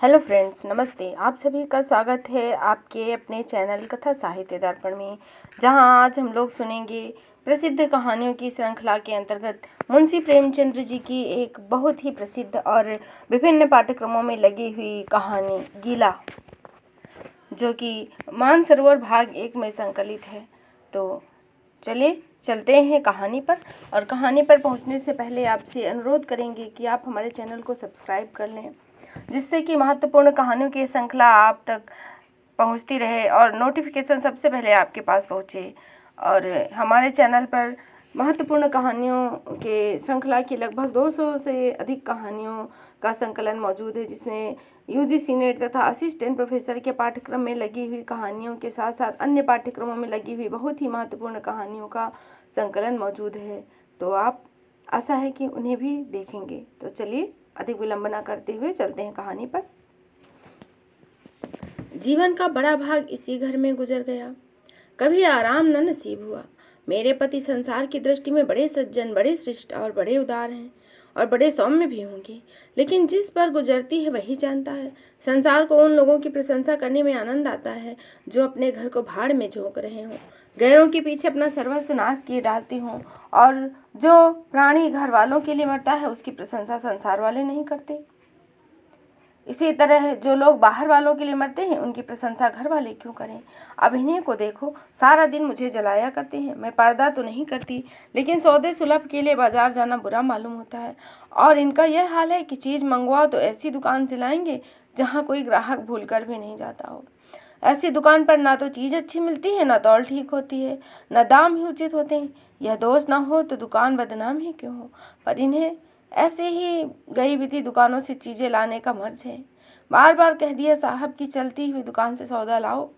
Hello friends, नमस्ते। आप सभी का स्वागत है आपके अपने चैनल कथा साहित्य दर्पण में, जहां आज हम लोग सुनेंगे प्रसिद्ध कहानियों की श्रृंखला के अंतर्गत मुंशी प्रेमचंद्र जी की एक बहुत ही प्रसिद्ध और विभिन्न पाठ्यक्रमों में लगी हुई कहानी गीला, जो कि मानसरोवर भाग 1 में संकलित है। तो चलिए चलते हैं कहानी पर। और कहानी पर पहुंचने से पहले आपसे अनुरोध करेंगे कि आप हमारे चैनल को सब्सक्राइब कर लें, जिससे कि महत्वपूर्ण कहानियों की श्रृंखला आप तक पहुंचती रहे और नोटिफिकेशन सबसे पहले आपके पास पहुंचे। और हमारे चैनल पर महत्वपूर्ण कहानियों के श्रृंखला की लगभग 200 से अधिक कहानियों का संकलन मौजूद है, जिसमें यूजीसी नेट तथा असिस्टेंट प्रोफेसर के पाठ्यक्रम में लगी हुई कहानियों के साथ साथ अन्य पाठ्यक्रमों में लगी हुई बहुत ही महत्वपूर्ण कहानियों का संकलन मौजूद है। तो आप आशा है कि उन्हें भी देखेंगे। तो चलिए अधिक विलंब न करते हुए चलते हैं कहानी पर। जीवन का बड़ा भाग इसी घर में गुजर गया। कभी आराम न नसीब हुआ। मेरे पति संसार की दृष्टि में बड़े सज्जन, बड़े शिष्ट और बड़े उदार हैं और बड़े सौम्य भी होंगे, लेकिन जिस पर गुजरती है वही जानता है। संसार को उन लोगों की प्रशंसा करने में आनंद आता है जो अपने घर को भाड़ में झोंक रहे हों, गैरों के पीछे अपना सर्वस्व नाश किए डालते हों, और जो प्राणी घर वालों के लिए मरता है उसकी प्रशंसा संसार वाले नहीं करते। इसी तरह जो लोग बाहर वालों के लिए मरते हैं उनकी प्रशंसा घर वाले क्यों करें। अब इन्हीं को देखो, सारा दिन मुझे जलाया करते हैं। मैं पर्दा तो नहीं करती, लेकिन सौदे सुलभ के लिए बाजार जाना बुरा मालूम होता है। और इनका यह हाल है कि चीज़ मंगवाओ तो ऐसी दुकान से लाएंगे जहाँ कोई ग्राहक भूल कर भी नहीं जाता हो। ऐसी दुकान पर ना तो चीज़ अच्छी मिलती है, ना तौल ठीक होती है, ना दाम ही उचित होते हैं। यह दोष ना हो तो दुकान बदनाम ही क्यों हो, पर इन्हें ऐसे ही गई बीती दुकानों से चीज़ें लाने का मर्ज है। बार बार कह दिया साहब की चलती हुई दुकान से सौदा लाओ,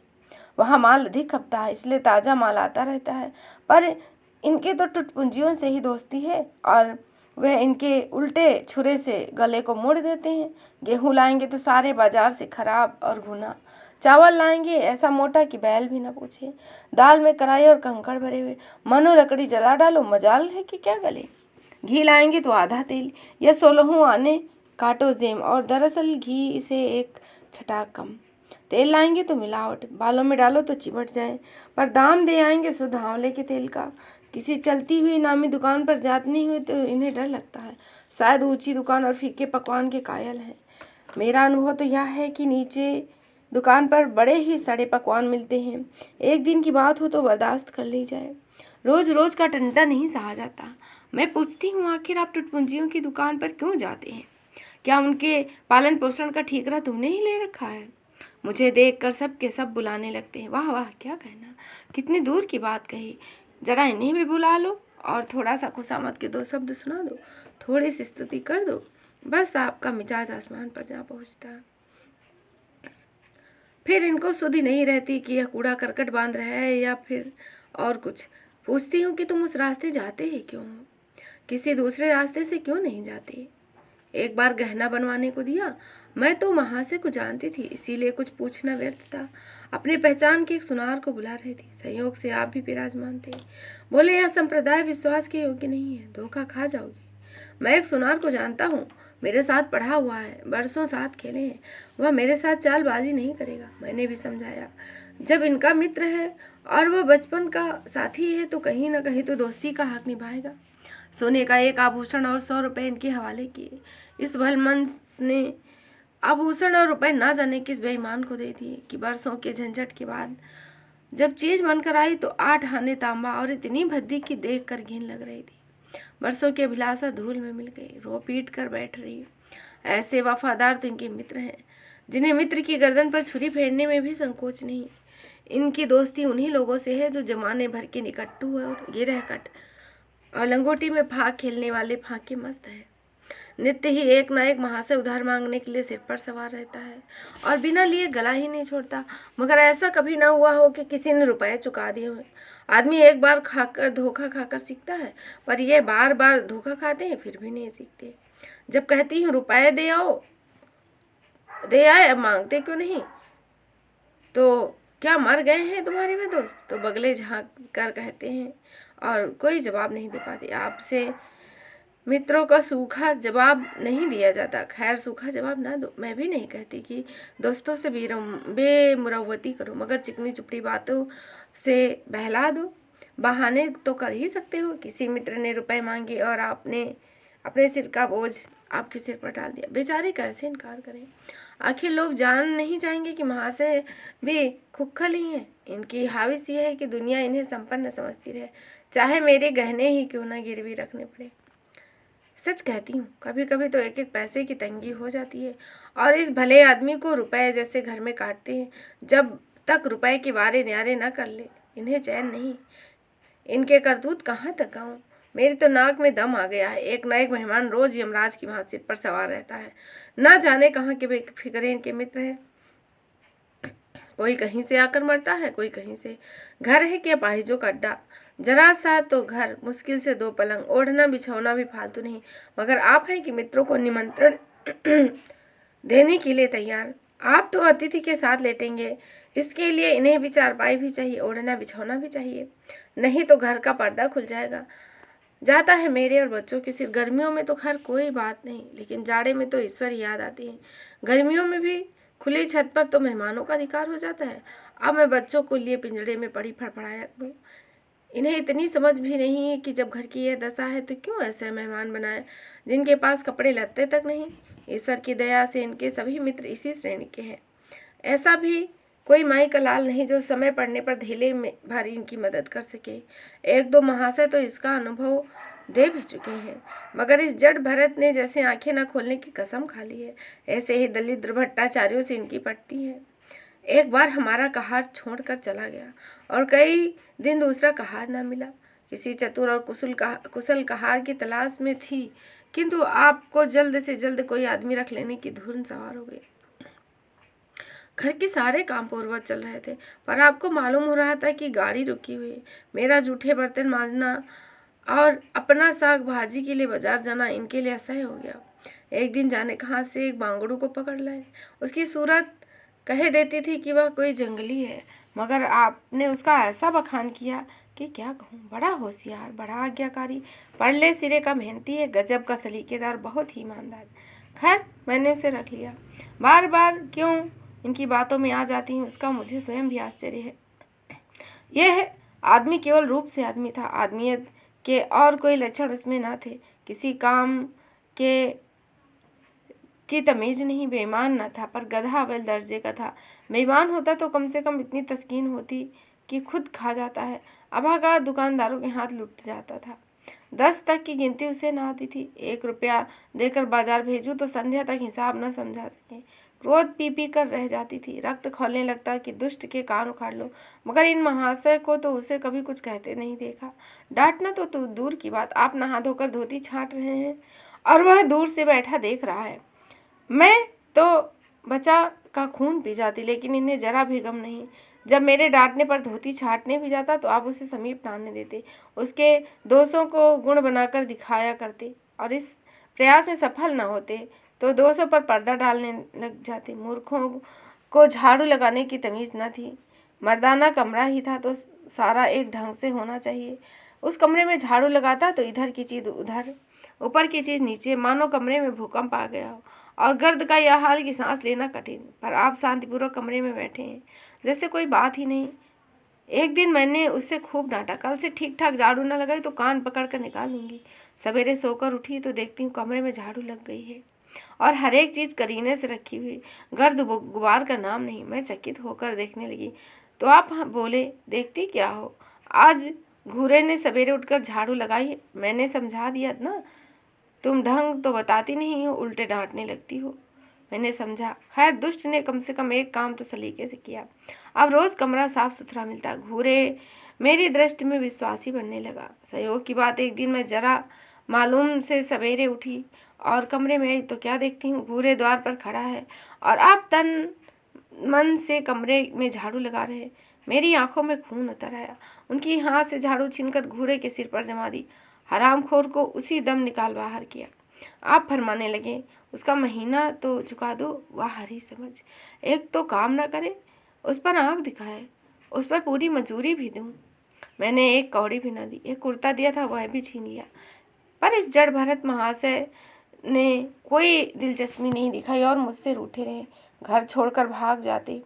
वहाँ माल अधिक खपता है, इसलिए ताज़ा माल आता रहता है। पर इनके तो टुटपुंजियों से ही दोस्ती है और वह इनके उल्टे छुरे से गले को मोड़ देते हैं। गेहूँ लाएंगे तो सारे बाजार से खराब और घुना, चावल लाएंगे ऐसा मोटा कि बैल भी न पूछे, दाल में कराई और कंकड़ भरे हुए, मनो लकड़ी जला डालो मजाल है कि क्या गले। घी लाएंगे तो आधा तेल या 16 आने काटो जेम, और दरअसल घी से एक छटाक कम। तेल लाएंगे तो मिलावट, बालों में डालो तो चिमट जाए, पर दाम दे आएंगे शुद्ध आंवले के तेल का। किसी चलती हुई नामी दुकान पर जाते नहीं हुए तो इन्हें डर लगता है, शायद ऊंची दुकान और फीके पकवान के कायल हैं। मेरा अनुभव तो यह है कि नीचे दुकान पर बड़े ही सड़े पकवान मिलते हैं। एक दिन की बात हो तो बर्दाश्त कर ली जाए, रोज रोज का टंटा नहीं सहा जाता। मैं पूछती हूँ, आखिर आप टुटपुंजियों की दुकान पर क्यों जाते हैं? क्या उनके पालन पोषण का ठीकरा तुमने ही ले रखा है? मुझे देखकर सब के सब बुलाने लगते हैं। वाह वाह, क्या कहना, कितनी दूर की बात कही। जरा इन्हें भी बुला लो और थोड़ा सा खुशामद के 2 शब्द सुना दो, थोड़ी सी स्तुति कर दो, बस आपका मिजाज आसमान पर जा पहुँचता है। फिर इनको सुधि नहीं रहती कि यह कूड़ा करकट बांध रहा है या फिर और कुछ। पूछती हूँ कि तुम उस रास्ते जाते ही क्यों हो, किसी दूसरे रास्ते से क्यों नहीं जाते? एक बार गहना बनवाने को दिया, मैं तो महाशय को जानती थी, इसीलिए कुछ पूछना व्यर्थ था। अपने पहचान के एक सुनार को बुला रही थी, संयोग से आप भी विराजमान थे। बोले, यह संप्रदाय विश्वास के योग्य नहीं है, धोखा खा जाओगी। मैं एक सुनार को जानता हूँ, मेरे साथ पढ़ा हुआ है, बरसों साथ खेले हैं, वह मेरे साथ चालबाजी नहीं करेगा। मैंने भी समझाया, जब इनका मित्र है और वह बचपन का साथी है तो कहीं ना कहीं तो दोस्ती का हक निभाएगा। सोने का एक आभूषण और 100 रुपये इनके हवाले किए। इस भलमंस ने आभूषण और रुपए ना जाने किस बेईमान को दे दिए कि बरसों के झंझट के बाद जब चीज बनकर आई तो 8 आने तांबा और इतनी भद्दी की देख कर घिन लग रही थी। बरसों की अभिलाषा धूल में मिल गई, रो पीट कर बैठ रही। ऐसे वफादार तो इनके मित्र हैं, जिन्हें मित्र की गर्दन पर छुरी फेरने में भी संकोच नहीं। इनकी दोस्ती उन्हीं लोगों से है जो जमाने भर के निकट्टू और गिरहकट और लंगोटी में फाक खेलने वाले फाके मस्त है। नित्य ही एक ना एक महाशय उधार मांगने के लिए सिर पर सवार रहता है और बिना लिए गला ही नहीं छोड़ता। मगर ऐसा कभी ना हुआ हो कि किसी ने रुपए चुका दिए हो। आदमी एक बार खाकर धोखा खाकर सीखता है, पर ये बार बार धोखा खाते हैं फिर भी नहीं सीखते। जब कहती हूँ रुपए दे आओ, दे आए, अब मांगते क्यों नहीं? तो क्या मर गए हैं तुम्हारे वे दोस्त? तो बगले झांक कर कहते हैं और कोई जवाब नहीं दे पाते। आपसे मित्रों का सूखा जवाब नहीं दिया जाता। खैर, सूखा जवाब ना दो, मैं भी नहीं कहती कि दोस्तों से बेमुरव्वती करो, मगर चिकनी चुपड़ी बातों से बहला दो। बहाने तो कर ही सकते हो। किसी मित्र ने रुपए मांगे और आपने अपने सिर का बोझ आपके सिर पर डाल दिया। बेचारे कैसे इनकार करें। आखिर लोग जान नहीं जाएंगे कि महाशय भी खुक्खल ही हैं। इनकी हाविस ये है कि दुनिया इन्हें संपन्न समझती रहे, चाहे मेरे गहने ही क्यों ना गिरवी रखने पड़े। सच कहती हूँ, कभी कभी तो एक एक पैसे की तंगी हो जाती है, और इस भले आदमी को रुपए जैसे घर में काटते हैं। जब तक रुपए के बारे न्यारे न कर ले, इन्हें चैन नहीं। इनके करतूत कहाँ तक गाऊं। मेरी तो नाक में दम आ गया है। एक न एक मेहमान रोज यमराज की भांति सिर पर सवार रहता है। ना जाने कहाँ के बेफिक्रे इनके मित्र हैं। कोई कहीं से आकर मरता है, कोई कहीं से। घर है कि अपाहिजों का अड्डा। जरा सा तो घर, मुश्किल से 2 पलंग, ओढ़ना बिछौना भी फालतू नहीं। मगर आप हैं कि मित्रों को निमंत्रण देने के लिए तैयार। आप तो अतिथि के साथ लेटेंगे, इसके लिए इन्हें भी चारपाई भी चाहिए, ओढ़ना बिछौना भी चाहिए, नहीं तो घर का पर्दा खुल जाता है मेरे और बच्चों के सिर। गर्मियों में तो खैर कोई बात नहीं, लेकिन जाड़े में तो ईश्वर याद आती है। गर्मियों में भी खुली छत पर तो मेहमानों का अधिकार हो जाता है। अब मैं बच्चों को लिए पिंजड़े में पड़ी फड़फड़ाया करूं। इन्हें इतनी समझ भी नहीं है कि जब घर की यह दशा है तो क्यों ऐसे मेहमान बनाए जिनके पास कपड़े लत्ते तक नहीं। ईश्वर की दया से इनके सभी मित्र इसी श्रेणी के हैं। ऐसा भी कोई माई का लाल नहीं जो समय पड़ने पर धेले में भर इनकी मदद कर सके। 1-2 महाशय तो इसका अनुभव दे भी चुके हैं, मगर इस जड़ भरत ने जैसे आंखें न खोलने की कसम खा ली है, ऐसे ही दलित भट्टाचार्यों से इनकी पटती है। एक बार हमारा कहार छोड़कर चला गया और कई दिन दूसरा कहार न मिला। किसी चतुर और कुशल कहार की तलाश में थी, किंतु आपको जल्द से जल्द कोई आदमी रख लेने की धुन सवार हो गई। घर के सारे काम पूर्ववत चल रहे थे, पर आपको मालूम हो रहा था कि गाड़ी रुकी हुई है। मेरा जूठे बर्तन मांजना और अपना साग भाजी के लिए बाजार जाना इनके लिए असह्य हो गया। एक दिन जाने कहाँ से एक बांगड़ू को पकड़ लाए। उसकी सूरत कह देती थी कि वह कोई जंगली है, मगर आपने उसका ऐसा बखान किया कि क्या कहूँ। बड़ा होशियार, बड़ा आज्ञाकारी, पढ़ले सिरे का मेहनती है, गजब का सलीकेदार, बहुत ही ईमानदार। खैर, मैंने उसे रख लिया। बार बार क्यों इनकी बातों में आ जाती हूँ, उसका मुझे स्वयं भी आश्चर्य है। यह आदमी केवल रूप से आदमी था, आदमियत के और कोई लक्षण उसमें न थे। किसी काम के की तमीज नहीं, बेईमान न था, पर गधा बैल दर्जे का था। बेईमान होता तो कम से कम इतनी तस्कीन होती कि खुद खा जाता है, अभागा दुकानदारों के हाथ लुट जाता था। 10 तक की गिनती उसे न आती थी। 1 रुपया देकर बाजार भेजूं तो संध्या तक हिसाब न समझा सके। क्रोध पी कर रह जाती थी। रक्त खौलने लगता कि दुष्ट के कान उखाड़ लो, मगर इन महाशय को तो उसे कभी कुछ कहते नहीं देखा। डांटना तो दूर की बात, आप नहा धोकर धोती छाट रहे हैं और वह दूर से बैठा देख रहा है। मैं तो बचा का खून पी जाती, लेकिन इन्हें जरा भी गम नहीं। जब मेरे डांटने पर धोती छाटने भी जाता तो आप उसे समीप न आने देते, उसके दोषों को गुण बनाकर दिखाया करते, और इस प्रयास में सफल न होते तो दोषों पर पर्दा डालने लग जाते। मूर्खों को झाड़ू लगाने की तमीज़ न थी। मर्दाना कमरा ही था तो सारा एक ढंग से होना चाहिए। उस कमरे में झाड़ू लगाता तो इधर की चीज़ उधर, ऊपर की चीज़ नीचे, मानो कमरे में भूकंप आ गया हो और गर्द का यह हाल कि सांस लेना कठिन। पर आप शांतिपूर्वक कमरे में बैठे हैं जैसे कोई बात ही नहीं। एक दिन मैंने उससे खूब डांटा, कल से ठीक ठाक झाड़ू न लगाई तो कान पकड़ कर निकाल लूँगी। सवेरे सोकर उठी तो देखती हूँ कमरे में झाड़ू लग गई है और हर एक चीज़ करीने से रखी हुई, गर्द गुबार का नाम नहीं। मैं चकित होकर देखने लगी तो आप बोले, देखती क्या हो, आज घूरे ने सवेरे उठकर झाड़ू लगाई। मैंने समझा दिया ना, तुम ढंग तो बताती नहीं हो, उल्टे डांटने लगती हो। मैंने समझा। खैर, दुष्ट ने कम से कम एक काम तो सलीके से किया। अब रोज़ कमरा साफ सुथरा मिलता। घूरे मेरी दृष्टि में विश्वासी बनने लगा। संयोग की बात, एक दिन मैं जरा मालूम से सवेरे उठी और कमरे में आई तो क्या देखती हूँ, घूरे द्वार पर खड़ा है और आप तन मन से कमरे में झाड़ू लगा रहे। मेरी आंखों में खून उतर आया। उनकी हाथ से झाड़ू छीनकर घूरे के सिर पर जमा दी। हरामखोर को उसी दम निकाल बाहर किया। आप फरमाने लगे, उसका महीना तो चुका दो, वह हरी समझ। एक तो काम ना करे, उस पर आँख दिखाए, उस पर पूरी मजूरी भी दूँ। मैंने एक कौड़ी भी ना दी। एक कुर्ता दिया था वह भी छीन लिया। पर इस जड़ भरत महाशय ने कोई दिलचस्पी नहीं दिखाई और मुझसे रूठे रहे, घर छोड़कर भाग जाते।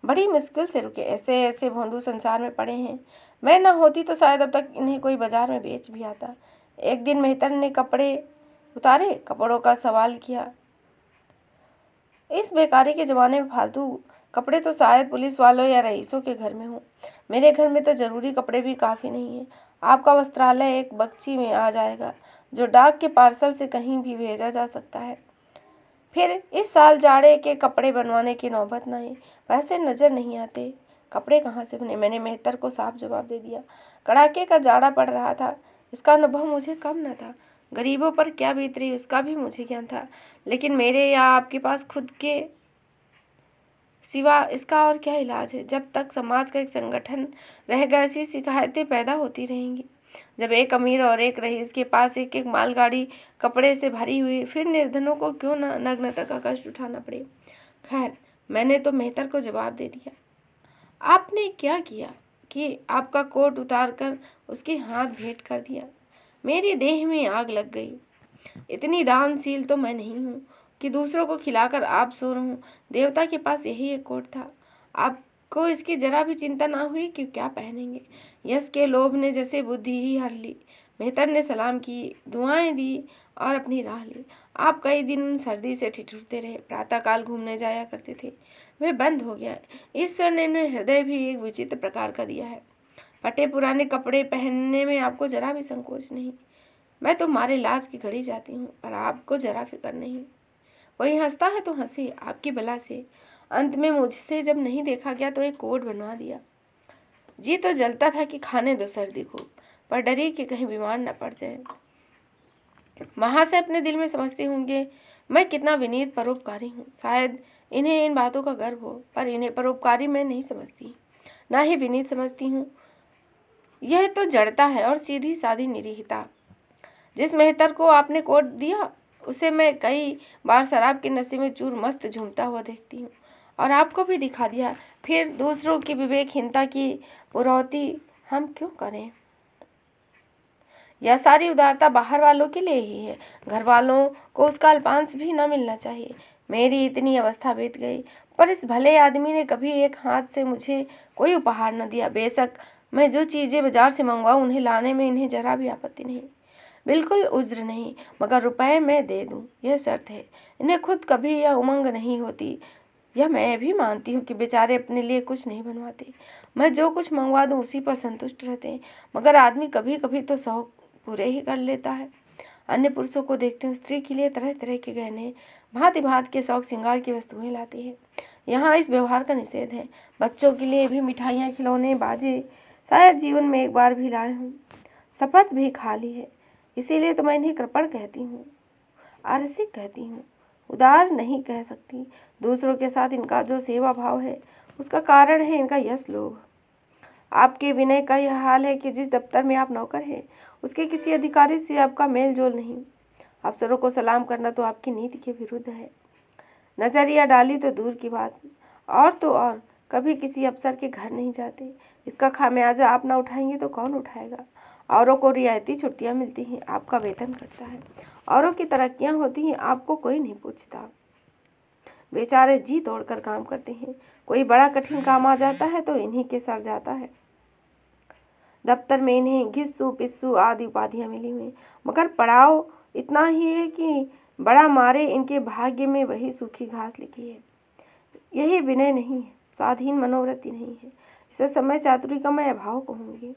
बड़ी मुश्किल से रुके। ऐसे ऐसे भोंदू संसार में पड़े हैं। मैं न होती तो शायद अब तक इन्हें कोई बाजार में बेच भी आता। एक दिन मेहतर ने कपड़े उतारे, कपड़ों का सवाल किया। इस बेकारी के ज़माने में फालतू कपड़े तो शायद पुलिस वालों या रईसों के घर में हों। मेरे घर में तो ज़रूरी कपड़े भी काफ़ी नहीं हैं। आपका वस्त्रालय एक बक्सी में आ जाएगा, जो डाक के पार्सल से कहीं भी भेजा जा सकता है। फिर इस साल जाड़े के कपड़े बनवाने की नौबत न आई। वैसे नज़र नहीं आते। कपड़े कहाँ से बने? मैंने मेहतर को साफ जवाब दे दिया। कड़ाके का जाड़ा पड़ रहा था, इसका अनुभव मुझे कम न था। गरीबों पर क्या बीत रही उसका भी मुझे ज्ञान था, लेकिन मेरे या आपके पास खुद के सिवा इसका और क्या इलाज है? जब तक समाज का एक संगठन रहेगा, ऐसी शिकायतें पैदा होती रहेंगी। जब एक अमीर और एक रईस के पास एक एक मालगाड़ी कपड़े से भरी हुई, फिर निर्धनों को क्यों न नग्नता का कष्ट उठाना पड़े। खैर, मैंने तो मेहतर को जवाब दे दिया। आपने क्या किया कि आपका कोट उतार कर उसके हाथ भेंट कर दिया। मेरी देह में आग लग गई। इतनी दानशील तो मैं नहीं हूँ कि दूसरों को खिलाकर आप सो रहूं। देवता के पास यही एक कोट था। आपको इसकी जरा भी चिंता ना हुई कि क्या पहनेंगे। यश के लोभ ने जैसे बुद्धि ही हर ली। मेहतर ने सलाम की, दुआएं दी और अपनी राह ली। आप कई दिन सर्दी से ठिठुरते रहे। प्रातःकाल घूमने जाया करते थे, वे बंद हो गया। ईश्वर ने इन्हें हृदय भी एक विचित्र प्रकार का दिया है। फटे पुराने कपड़े पहनने में आपको जरा भी संकोच नहीं। मैं तो मारे लाज की घड़ी जाती हूँ, पर आपको जरा फिक्र नहीं। कोई हंसता है तो हंसे, आपकी बला से। अंत में मुझसे जब नहीं देखा गया तो एक कोट बनवा दिया। जी तो जलता था कि खाने दो सर्दी को, पर डरी कि कहीं बीमार न पड़ जाए। महाशय अपने दिल में समझते होंगे मैं कितना विनीत परोपकारी हूँ। शायद इन्हें इन बातों का गर्व हो, पर इन्हें परोपकारी मैं नहीं समझती, ना ही विनीत समझती हूँ। यह तो जड़ता है और सीधी सादी निरीहता। जिस मेहतर को आपने कोट दिया, उसे मैं कई बार शराब के नशे में चूर मस्त झूमता हुआ देखती हूँ, और आपको भी दिखा दिया। फिर दूसरों की विवेकहीनता की पुरौती हम क्यों करें? यह सारी उदारता बाहर वालों के लिए ही है। घर वालों को उसका अल्पांश भी न मिलना चाहिए। मेरी इतनी अवस्था बीत गई, पर इस भले आदमी ने कभी एक हाथ से मुझे कोई उपहार न दिया। बेशक मैं जो चीज़ें बाजार से मंगवाऊँ, उन्हें लाने में इन्हें जरा भी आपत्ति नहीं, बिल्कुल उज्र नहीं, मगर रुपए मैं दे दूं, यह शर्त है। इन्हें खुद कभी यह उमंग नहीं होती। यह मैं भी मानती हूँ कि बेचारे अपने लिए कुछ नहीं बनवाते। मैं जो कुछ मंगवा दूं उसी पर संतुष्ट रहते हैं, मगर आदमी कभी कभी तो शौक पूरे ही कर लेता है। अन्य पुरुषों को देखते हैं, स्त्री के लिए तरह तरह के गहने, भांति भांति के शौक श्रृंगार की वस्तुएं लाते हैं। यहाँ इस व्यवहार का निषेध है। बच्चों के लिए भी मिठाइयाँ, खिलौने, बाजे शायद जीवन में एक बार भी लाए हूँ। शपथ भी खा ली है। इसीलिए तो मैं इन्हें कृपण कहती हूँ, आरसिक कहती हूँ, उदार नहीं कह सकती। दूसरों के साथ इनका जो सेवा भाव है, उसका कारण है इनका यश लोभ। आपके विनय का यह हाल है कि जिस दफ्तर में आप नौकर हैं, उसके किसी अधिकारी से आपका मेल जोल नहीं। अफसरों को सलाम करना तो आपकी नीति के विरुद्ध है। नजरिया डाली तो दूर की बात, और तो और कभी किसी अफसर के घर नहीं जाते। इसका खामियाजा आप ना उठाएंगे तो कौन उठाएगा? औरों को रियायती छुट्टियां मिलती हैं, आपका वेतन कटता है। औरों की तरक्कियां होती हैं, आपको कोई नहीं पूछता। बेचारे जी तोड़कर काम करते हैं। कोई बड़ा कठिन काम आ जाता है तो इन्हीं के सर जाता है। दफ्तर में इन्हें घिस्सू पिस्सू आदि उपाधियां मिली हुई, मगर पड़ाव इतना ही है कि बड़ा मारे इनके भाग्य में वही सूखी घास लिखी है। यही विनय नहीं है, स्वाधीन मनोवृत्ति नहीं है। इसे समय चातुरी का मैं अभाव कहूँगी।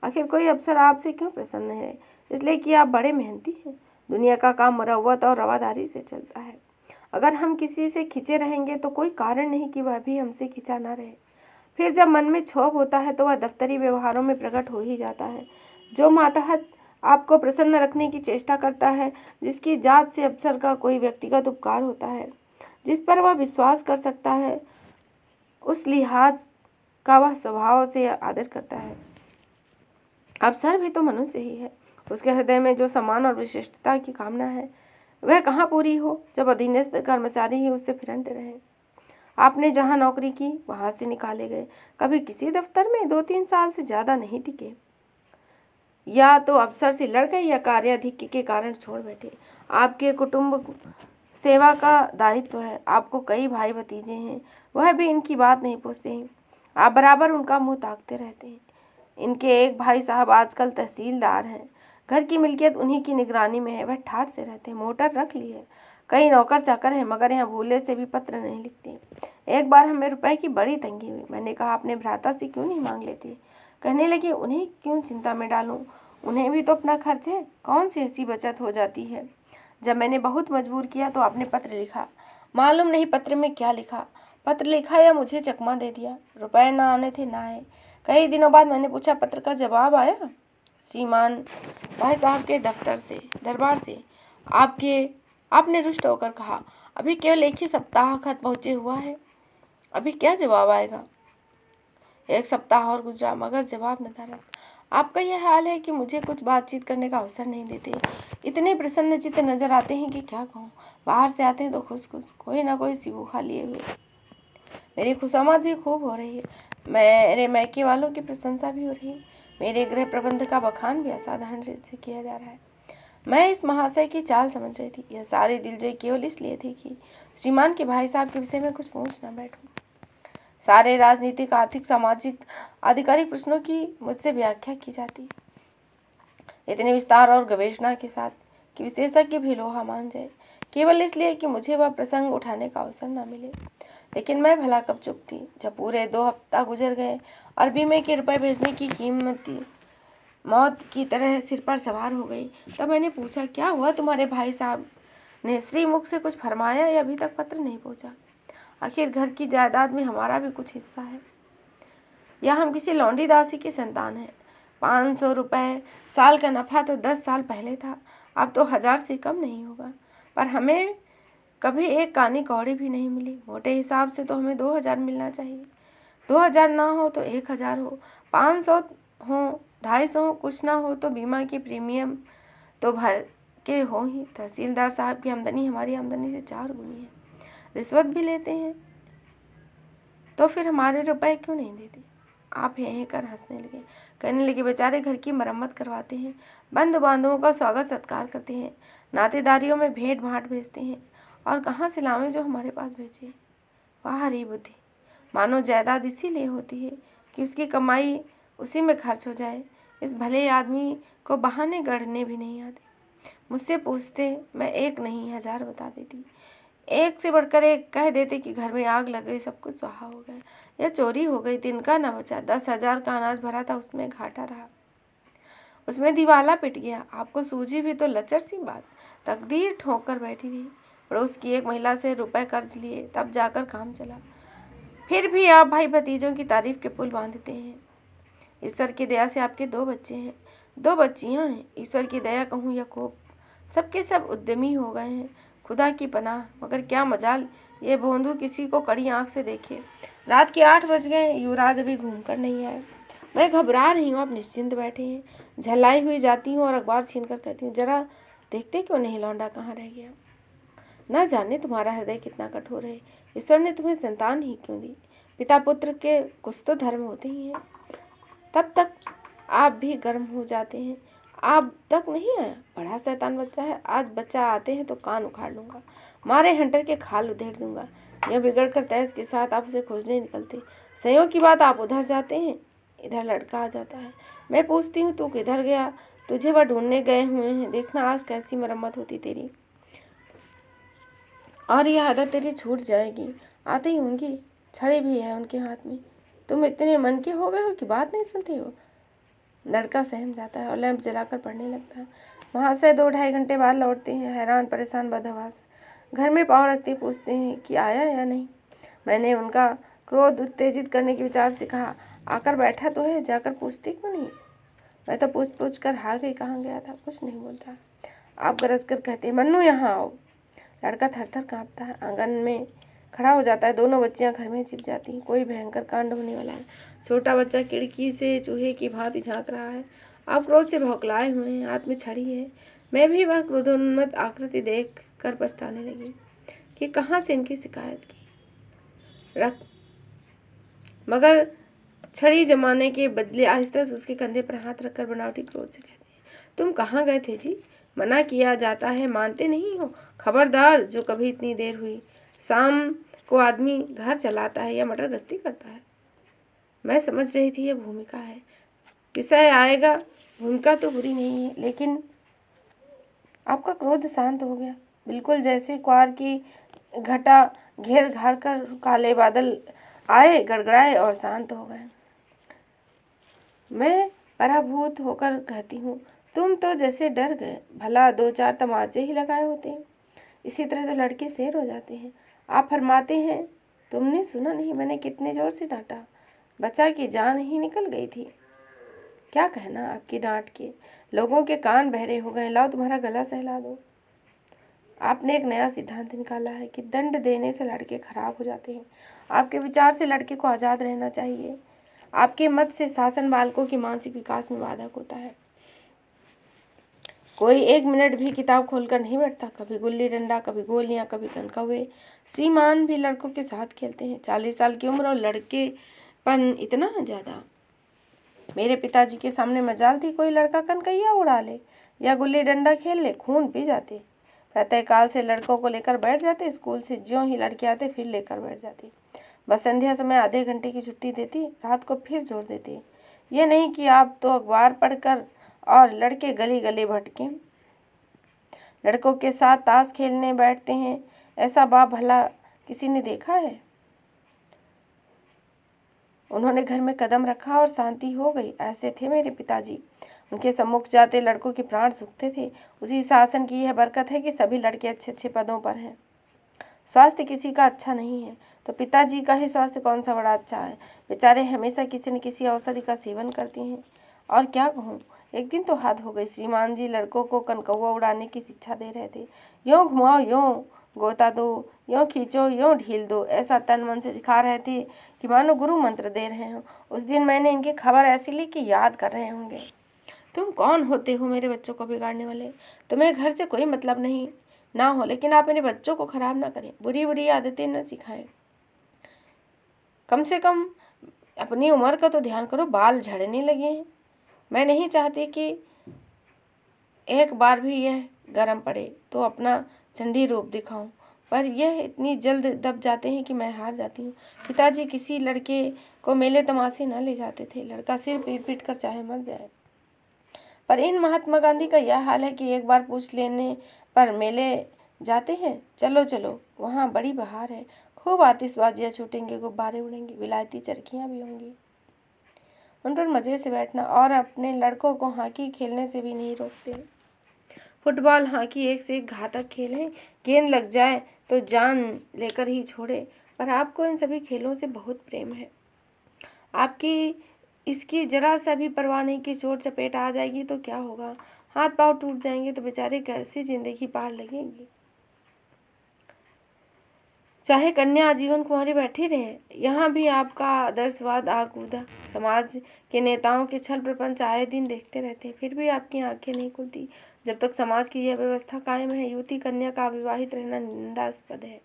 आखिर कोई अफसर आपसे क्यों प्रसन्न है? इसलिए कि आप बड़े मेहनती हैं। दुनिया का काम मरवत और रवादारी से चलता है। अगर हम किसी से खिंचे रहेंगे तो कोई कारण नहीं कि वह भी हमसे खिंचा ना रहे। फिर जब मन में क्षोभ होता है तो वह दफ्तरी व्यवहारों में प्रकट हो ही जाता है। जो मातहत आपको प्रसन्न रखने की चेष्टा करता है, जिसकी जात से अफसर का कोई व्यक्तिगत उपकार होता है, जिस पर वह विश्वास कर सकता है, उस लिहाज का वह स्वभाव से आदर करता है। अफसर भी तो मनुष्य ही है। उसके हृदय में जो सम्मान और विशिष्टता की कामना है, वह कहाँ पूरी हो जब अधीनस्थ कर्मचारी ही उससे फिरंते रहे। आपने जहाँ नौकरी की वहाँ से निकाले गए, कभी किसी दफ्तर में 2-3 साल से ज़्यादा नहीं टिके। या तो अफसर से लड़ गए या कार्याधिक्य के कारण छोड़ बैठे। आपके कुटुंब सेवा का दायित्व है। आपको कई भाई भतीजे हैं, वह भी इनकी बात नहीं पूछते हैं। आप बराबर उनका मुंह ताकते रहते हैं। इनके एक भाई साहब आजकल तहसीलदार हैं। घर की मिल्कियत उन्हीं की निगरानी में है। वह ठाठ से रहते हैं, मोटर रख ली है, कई नौकर चाकर हैं, मगर यहाँ भूले से भी पत्र नहीं लिखते। एक बार हमें रुपए की बड़ी तंगी हुई। मैंने कहा अपने भ्राता से क्यों नहीं मांग लेते। कहने लगे उन्हें क्यों चिंता में डालूं, उन्हें भी तो अपना खर्च है, कौन सी ऐसी बचत हो जाती है। जब मैंने बहुत मजबूर किया तो आपने पत्र लिखा। मालूम नहीं पत्र में क्या लिखा। पत्र लिखा या मुझे चकमा दे दिया। रुपए ना आने थे ना आए। कई दिनों बाद मैंने पूछा पत्र का जवाब आया। श्रीमान भाई साहब के दरबार से आपने रुष्ट होकर कहा अभी केवल एक ही सप्ताह खत पहुँचे हुआ है, अभी क्या जवाब आएगा। एक सप्ताह और गुजरा मगर जवाब न था। आपका यह हाल है कि मुझे कुछ बातचीत करने का अवसर नहीं देते। इतने प्रसन्नचित्त नजर आते हैं कि क्या कहूँ। बाहर से आते हैं तो खुश खुश, कोई ना कोई सिबू खा लिए हुए। मेरी खुशामद भी खूब हो रही है, मेरे मैके वालों की प्रशंसा भी हो रही है, मेरे गृह प्रबंध का बखान भी असाधारण रूप से किया जा रहा है। मैं इस महाशय की चाल समझ रही थी। यह सारी दिलजोई केवल इसलिए थी कि श्रीमान के भाई साहब के विषय में कुछ पूछ न बैठूं। सारे राजनीतिक, आर्थिक, सामाजिक, आधिकारिक प्रश्नों की मुझसे व्याख्या की जाती, इतने विस्तार और गवेषणा के साथ कि विशेषज्ञ भी लोहा मान जाए, केवल इसलिए कि मुझे वह प्रसंग उठाने का अवसर न मिले। लेकिन मैं भला कब चुप थी। जब पूरे 2 हफ्ता गुजर गए और बीमे के रुपए भेजने की कीमती मौत की तरह सिर पर सवार हो गई, तब मैंने पूछा क्या हुआ तुम्हारे भाई साहब ने श्रीमुख से कुछ फरमाया या अभी तक पत्र नहीं पहुंचा। आखिर घर की जायदाद में हमारा भी कुछ हिस्सा है, या हम किसी लौंडी दासी की संतान हैं। 500 रुपये साल का नफा तो 10 साल पहले था, अब तो 1000 से कम नहीं होगा। पर हमें कभी एक कानी कौड़ी भी नहीं मिली। मोटे हिसाब से तो हमें 2000 मिलना चाहिए। 2000 ना हो तो 1000 हो, 500 हो, 250 हो, कुछ ना हो तो बीमा की प्रीमियम तो भर के हो ही। तहसीलदार साहब की आमदनी हमारी आमदनी से 4 गुनी है। रिश्वत भी लेते हैं, तो फिर हमारे रुपए क्यों नहीं देते। आप हैं कर हंसने लगे, कहने लगे बेचारे घर की मरम्मत करवाते हैं, बंधु बांधवों का स्वागत सत्कार करते हैं, नातेदारियों में भेंट भाट भेजते हैं, और कहाँ से लावें जो हमारे पास भेजे। वाह हरी बुद्धि, मानो जायदाद इसीलिए होती है कि उसकी कमाई उसी में खर्च हो जाए। इस भले आदमी को बहाने गढ़ने भी नहीं आते। मुझसे पूछते मैं 1 नहीं 1000 बता देती। एक से बढ़कर एक कह देते कि घर में आग लग गई, सब कुछ स्वाहा हो गया, या चोरी हो गई, तिनका न बचा, 10,000 का अनाज भरा था उसमें घाटा रहा, उसमें दिवाला पिट गया। आपको सूझी भी तो लचर सी बात, तकदीर ठोक कर बैठी रही। पड़ोस की एक महिला से रुपए कर्ज लिए, तब जाकर काम चला। फिर भी आप भाई भतीजों की तारीफ के पुल बांधते हैं। ईश्वर की दया से आपके 2 बच्चे हैं, 2 बच्चियां हैं। ईश्वर की दया कहूँ या कोप, सबके सब उद्यमी हो गए हैं, खुदा की पनाह। मगर क्या मजाल ये भोंदू किसी को कड़ी आंख से देखे। रात के 8 बज गए, युवराज अभी घूम कर नहीं आए। मैं घबरा रही हूँ, आप निश्चिंत बैठे हैं। झल्लाई हुई जाती हूँ और अखबार छीन कर कहती हूँ जरा देखते क्यों नहीं लौंडा कहाँ रह गया। न जाने तुम्हारा हृदय कितना कठोर है। ईश्वर ने तुम्हें संतान ही क्यों दी। पिता पुत्र के कुछ तो धर्म होते ही हैं। तब तक आप भी गर्म हो जाते हैं। आप तक नहीं आया, बड़ा शैतान बच्चा है। आज बच्चा आते हैं तो कान उखाड़ लूंगा, मारे हंटर के खाल उधेड़ दूंगा। यह बिगड़ कर तैस के साथ आप उसे खोजने निकलते। संयोग की बात आप उधर जाते हैं, इधर लड़का आ जाता है। मैं पूछती हूँ तू किधर गया, तुझे वह ढूंढने गए हुए हैं। देखना आज कैसी मरम्मत होती तेरी, और यह आदत तेरी छूट जाएगी। आते ही होंगी, छड़ी भी है उनके हाथ में। तुम इतने मन के हो गए हो कि बात नहीं सुनते हो। लड़का सहम जाता है और लैंप जलाकर पढ़ने लगता है। वहाँ से 2-2.5 घंटे बाद लौटते हैं, हैरान परेशान बदहवास। घर में पाँव रखते पूछते हैं कि आया या नहीं। मैंने उनका क्रोध उत्तेजित करने के विचार से कहा आकर बैठा तो है, जाकर पूछते क्यों नहीं। मैं तो पूछ कर हार गई, कहाँ गया था, कुछ नहीं बोलता। आप गरज कर कहते हैं मन्नू यहाँ आओ। लड़का थर थर काँपता है, आंगन में खड़ा हो जाता है। दोनों बच्चियां घर में छिप जाती हैं। कोई भयंकर कांड होने वाला है। छोटा बच्चा खिड़की से चूहे की भांति झांक रहा है। आप क्रोध से भौंकलाए हुए हैं, हाथ में छड़ी है। मैं भी वह क्रोधोन्मत्त आकृति देख कर पछताने लगी कि कहाँ से इनकी शिकायत की रख, मगर छड़ी जमाने के बदले आहिस्ता से उसके कंधे पर हाथ रखकर बनावटी क्रोध से कहती है, तुम कहाँ गए थे जी? मना किया जाता है, मानते नहीं हो। खबरदार, जो कभी इतनी देर हुई। शाम को आदमी घर चलाता है या मटर गश्ती करता है। मैं समझ रही थी यह भूमिका है, विषय आएगा। भूमिका तो बुरी नहीं है, लेकिन आपका क्रोध शांत हो गया, बिल्कुल जैसे क्वार की घटा घेर घार कर काले बादल आए, गड़गड़ाए और शांत हो गए। मैं पराभूत होकर कहती हूँ, तुम तो जैसे डर गए, भला 2-4 तमाचे ही लगाए होते हैं। इसी तरह तो लड़के शेर हो जाते हैं। आप फरमाते हैं, तुमने सुना नहीं मैंने कितने जोर से डांटा, बच्चा की जान ही निकल गई थी। क्या कहना आपकी डांट के, लोगों के कान बहरे हो गए। लाओ तुम्हारा गला सहला दो। आपने एक नया सिद्धांत निकाला है कि दंड देने से लड़के खराब हो जाते हैं। आपके विचार से लड़के को आज़ाद रहना चाहिए। आपके मत से शासन बालकों के मानसिक विकास में बाधक होता है। कोई 1 मिनट भी किताब खोलकर नहीं बैठता, कभी गुल्ली डंडा, कभी गोलियां, कभी कनकौवे। श्रीमान भी लड़कों के साथ खेलते हैं। 40 साल की उम्र और लड़केपन इतना ज़्यादा। मेरे पिताजी के सामने मजाल थी कोई लड़का कनकैया उड़ा ले या गुल्ली डंडा खेल ले, खून पी जाते। प्रातःकाल से लड़कों को लेकर बैठ जाते, स्कूल से ज्यों ही लड़के आते फिर लेकर बैठ जाती। बस संध्या समय आधे घंटे की छुट्टी देती, रात को फिर जोड़ देती। ये नहीं कि आप तो अखबार पढ़कर और लड़के गली गली भटके लड़कों के साथ ताश खेलने बैठते हैं। ऐसा बाप भला किसी ने देखा है? उन्होंने घर में कदम रखा और शांति हो गई। ऐसे थे मेरे पिताजी। उनके सम्मुख जाते लड़कों के प्राण सूखते थे। उसी शासन की यह बरकत है कि सभी लड़के अच्छे अच्छे पदों पर हैं। स्वास्थ्य किसी का अच्छा नहीं है तो पिताजी का ही स्वास्थ्य कौन सा बड़ा अच्छा है। बेचारे हमेशा किसी न किसी औषधि का सेवन करते हैं। और क्या कहूँ, एक दिन तो हद हो गई। श्रीमान जी लड़कों को कनकौवा उड़ाने की शिक्षा दे रहे थे। यूँ घुमाओ, यूँ गोता दो, यूँ खींचो, यूँ ढील दो। ऐसा तन मन से सिखा रहे थे कि मानो गुरु मंत्र दे रहे हों। उस दिन मैंने इनकी खबर ऐसी ली कि याद कर रहे होंगे। तुम कौन होते हो मेरे बच्चों को बिगाड़ने वाले? तुम्हें घर से कोई मतलब नहीं ना हो, लेकिन आप मेरे बच्चों को खराब ना करें, बुरी बुरी आदतें न सिखाएं। कम से कम अपनी उम्र का तो ध्यान करो, बाल झड़ने लगे हैं। मैं नहीं चाहती कि एक बार भी यह गरम पड़े तो अपना चंडी रूप दिखाऊं, पर यह इतनी जल्द दब जाते हैं कि मैं हार जाती हूँ। पिताजी किसी लड़के को मेले तमाशे न ले जाते थे, लड़का सिर पीट पीट कर चाहे मर जाए। पर इन महात्मा गांधी का यह हाल है कि एक बार पूछ लेने पर मेले जाते हैं। चलो चलो, वहाँ बड़ी बहार है, खूब आतिशबाजियाँ छूटेंगे, गुब्बारे उड़ेंगे, विलायती चरखियाँ भी होंगी। उन पर मज़े से बैठना। और अपने लड़कों को हॉकी खेलने से भी नहीं रोकते। फुटबॉल हॉकी एक से एक घातक खेल है। गेंद लग जाए तो जान लेकर ही छोड़े। पर आपको इन सभी खेलों से बहुत प्रेम है। आपकी इसकी जरा सा भी परवाह नहीं कि चोट चपेट आ जाएगी तो क्या होगा, हाथ पांव टूट जाएंगे तो बेचारे कैसी जिंदगी पार लगेगी। चाहे कन्या आजीवन कुंवारी बैठी रहे, यहाँ भी आपका आदर्शवाद आगूदा। समाज के नेताओं के छल प्रपंच आए दिन देखते रहते हैं, फिर भी आपकी आंखें नहीं खुलती। जब तक समाज की यह व्यवस्था कायम है, युवती कन्या का अविवाहित रहना निंदास्पद है।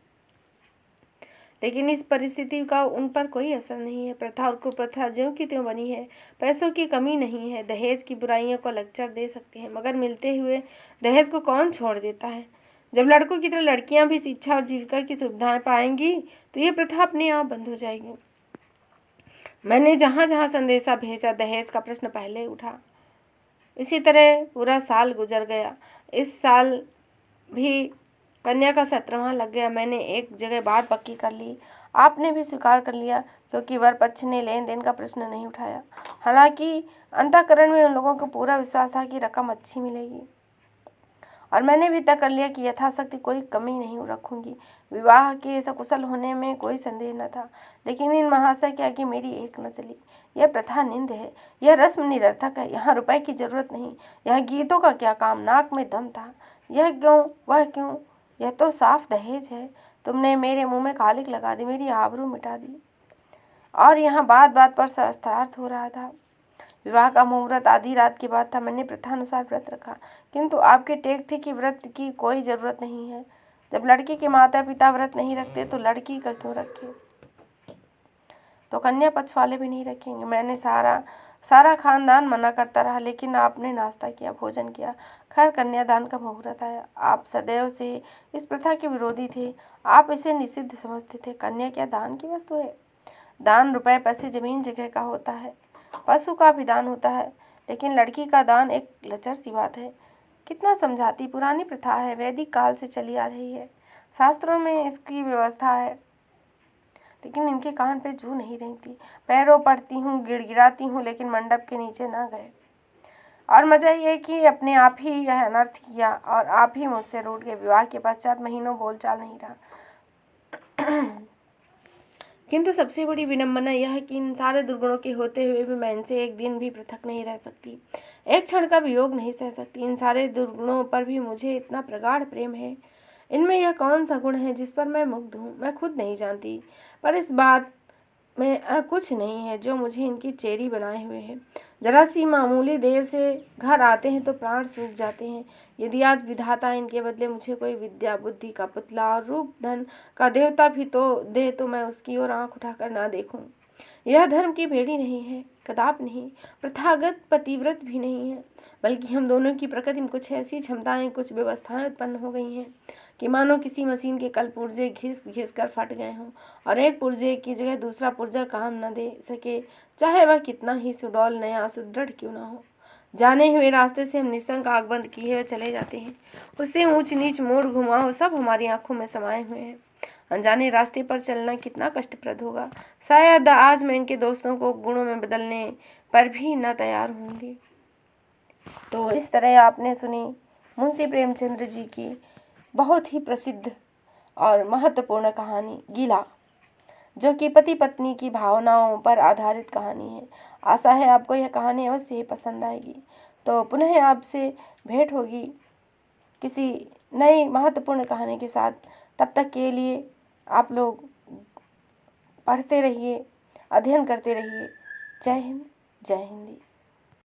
लेकिन इस परिस्थिति का उन पर कोई असर नहीं है। प्रथा और कुप्रथा ज्यों की त्यों बनी है। पैसों की कमी नहीं है, दहेज की बुराइयों को लेक्चर दे सकते हैं, मगर मिलते हुए दहेज को कौन छोड़ देता है। जब लड़कों की तरह लड़कियां भी शिक्षा और जीविका की सुविधाएं पाएंगी तो ये प्रथा अपने आप बंद हो जाएगी। मैंने जहाँ जहाँ संदेशा भेजा, दहेज का प्रश्न पहले उठा। इसी तरह पूरा साल गुजर गया। इस साल भी कन्या का 17वां लग गया। मैंने एक जगह बात पक्की कर ली, आपने भी स्वीकार कर लिया, क्योंकि वर पक्ष ने लेन देन का प्रश्न नहीं उठाया। हालांकि अंतःकरण में उन लोगों को पूरा विश्वास था कि रकम अच्छी मिलेगी, और मैंने भी तय कर लिया कि यथाशक्ति कोई कमी नहीं रखूंगी। विवाह के सकुशल होने में कोई संदेह न था, लेकिन इन महाशय के आगे मेरी एक न चली। यह प्रथा निंद है, यह रस्म निरर्थक है, यहाँ रुपए की जरूरत नहीं, यहाँ गीतों का क्या काम, नाक में दम था, यह क्यों वह क्यों, यह तो साफ दहेज है। तुमने मेरे मुंह में कालिक लगा दी, मेरी आबरू मिटा दी। और यहाँ बात बात पर शास्त्रार्थ हो रहा था। विवाह का मुहूर्त आधी रात के बाद था। मैंने प्रथानुसार व्रत रखा, किंतु आपके टेक थे कि व्रत की कोई ज़रूरत नहीं है। जब लड़की के माता पिता व्रत नहीं रखते तो लड़की का क्यों रखे। तो कन्या पक्ष वाले भी नहीं रखेंगे। मैंने सारा खानदान मना करता रहा, लेकिन आपने नाश्ता किया, भोजन किया। खैर, कन्यादान का मुहूर्त आया। आप सदैव से इस प्रथा के विरोधी थे। आप इसे निषिद्ध समझते थे। कन्या क्या दान की वस्तु है? दान रुपए, पैसे, जमीन जगह का होता है। पशु का भी दान होता है, लेकिन लड़की का दान एक लचर सी बात है। कितना समझाती पुरानी प्रथा है, वैदिक काल से चली आ रही है। शास्त्रों में इसकी व्यवस्था है, लेकिन इनके कान पे जू नहीं रहती। पैरों पड़ती हूँ, गिड़गिड़ाती हूँ, लेकिन मंडप के नीचे ना गए। और मजा ये कि अपने आप ही यह अनर्थ किया और आप ही मुझसे रूठ गए। विवाह के पश्चात महीनों बोलचाल नहीं रहा। किंतु सबसे बड़ी विडंबना यह है कि इन सारे दुर्गुणों के होते हुए भी मैं इनसे एक दिन भी पृथक नहीं रह सकती, एक क्षण का वियोग नहीं सह सकती। इन सारे दुर्गुणों पर भी मुझे इतना प्रगाढ़ प्रेम है। इनमें यह कौन सा गुण है जिस पर मैं मुग्ध हूँ, मैं खुद नहीं जानती। पर इस बात में कुछ नहीं है जो मुझे इनकी चेरी बनाए हुए है। जरा सी मामूली देर से घर आते हैं तो प्राण सूख जाते हैं। यदि आज विधाता इनके बदले मुझे कोई विद्या बुद्धि का पुतला और रूप धन का देवता भी तो दे, तो मैं उसकी ओर आंख उठाकर ना देखूं। यह धर्म की बेड़ी नहीं है, कदाप नहीं। प्रथागत पतिव्रत भी नहीं है, बल्कि हम दोनों की प्रकृति में कुछ ऐसी क्षमताएं, कुछ व्यवस्थाएं उत्पन्न हो गई हैं कि मानो किसी मशीन के कल पुर्जे घिस घिस कर फट गए हों और एक पुर्जे की जगह दूसरा पुर्जा काम न दे सके, चाहे वह कितना ही सुडौल, नया, सुदृढ़ क्यों ना हो। जाने हुए रास्ते से हम निशंक आंख बंद किए हुए चले जाते हैं। उससे ऊंच नीच, मोड़ घुमाव सब हमारी आंखों में समाये हुए हैं। अनजाने रास्ते पर चलना कितना कष्टप्रद होगा। शायद आज मैं इनके दोस्तों को गुणों में बदलने पर भी न तैयार होंगी। तो इस तरह आपने सुनी मुंशी प्रेमचंद्र जी की बहुत ही प्रसिद्ध और महत्वपूर्ण कहानी गीला, जो कि पति पत्नी की भावनाओं पर आधारित कहानी है। आशा है आपको यह कहानी अवश्य ही पसंद आएगी। तो पुनः आपसे भेंट होगी किसी नई महत्वपूर्ण कहानी के साथ। तब तक के लिए आप लोग पढ़ते रहिए, अध्ययन करते रहिए। जय हिंद, जय हिंदी।